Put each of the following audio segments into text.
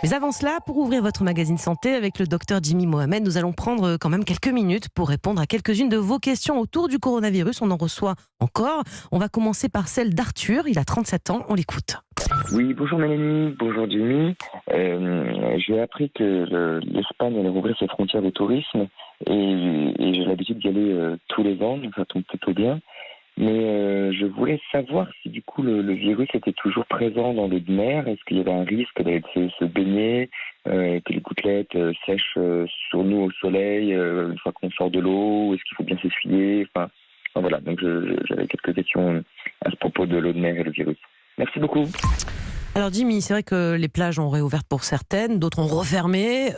Mais avant cela, pour ouvrir votre magazine santé avec le docteur Jimmy Mohamed, nous allons prendre quand même quelques minutes pour répondre à quelques-unes de vos questions autour du coronavirus. On en reçoit encore. On va commencer par celle d'Arthur. Il a 37 ans. On l'écoute. Oui, bonjour Mélanie, bonjour Jimmy. J'ai appris que l'Espagne allait rouvrir ses frontières de tourisme et j'ai l'habitude d'y aller tous les ans, donc ça tombe plutôt bien. Mais je voulais savoir si du coup le virus était toujours présent dans l'eau de mer. Est-ce qu'il y avait un risque d'aller se baigner, que les gouttelettes sèchent sur nous au soleil une fois qu'on sort de l'eau? Est-ce qu'il faut bien s'essuyer? Enfin, voilà, donc j'avais quelques questions à ce propos de l'eau de mer et le virus. Merci beaucoup. Alors Jimmy, c'est vrai que les plages ont réouvert pour certaines, d'autres ont refermé.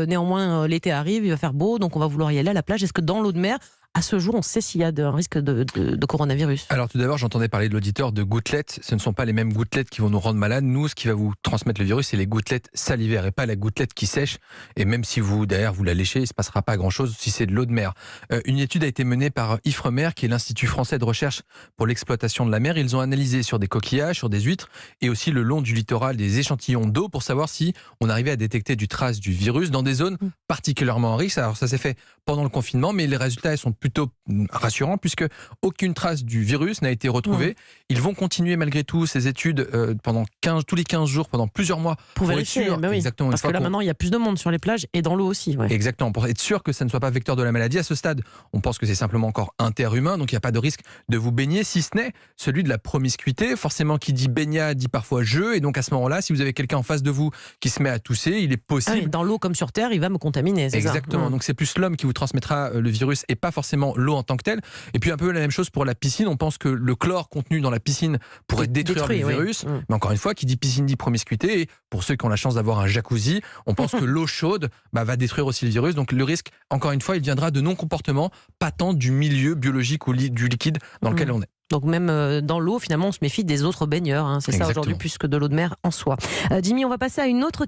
Néanmoins, l'été arrive, il va faire beau, donc on va vouloir y aller à la plage. Est-ce que dans l'eau de mer, à ce jour, on sait s'il y a un risque de coronavirus? Alors tout d'abord, j'entendais parler de l'auditeur de gouttelettes. Ce ne sont pas les mêmes gouttelettes qui vont nous rendre malades. Nous, ce qui va vous transmettre le virus, c'est les gouttelettes salivaires et pas la gouttelette qui sèche. Et même si vous, derrière, vous la léchez, il ne se passera pas grand-chose si c'est de l'eau de mer. Une étude a été menée par IFREMER, qui est l'Institut français de recherche pour l'exploitation de la mer. Ils ont analysé sur des coquillages, sur des huîtres et aussi le long du littoral des échantillons d'eau pour savoir si on arrivait à détecter du trace du virus dans des zones particulièrement en risque. Alors ça s'est fait pendant le confinement, mais les résultats sont plutôt rassurant puisque aucune trace du virus n'a été retrouvée. Ils vont continuer malgré tout ces études pendant tous les 15 jours, pendant plusieurs mois. Pour vérifier, être sûr, oui. exactement, parce que là maintenant il y a plus de monde sur les plages et dans l'eau aussi. Ouais. Exactement, pour être sûr que ça ne soit pas vecteur de la maladie. À ce stade, on pense que c'est simplement encore interhumain, donc il n'y a pas de risque de vous baigner, si ce n'est celui de la promiscuité. Forcément, qui dit baignade dit parfois jeu, et donc à ce moment-là, si vous avez quelqu'un en face de vous qui se met à tousser, il est possible... Ah oui, dans l'eau comme sur Terre, il va me contaminer, c'est exactement, ça. Donc c'est plus l'homme qui vous transmettra le virus et pas forcément l'eau en tant que telle. Et puis un peu la même chose pour la piscine. On pense que le chlore contenu dans la piscine pourrait détruire le virus. Oui. Mais encore une fois, qui dit piscine dit promiscuité. Et pour ceux qui ont la chance d'avoir un jacuzzi, on pense que l'eau chaude va détruire aussi le virus. Donc le risque, encore une fois, il viendra de non-comportement, pas tant du milieu biologique ou du liquide dans lequel on est. Donc même dans l'eau, finalement, on se méfie des autres baigneurs. C'est ça aujourd'hui, plus que de l'eau de mer en soi. Jimmy, on va passer à une autre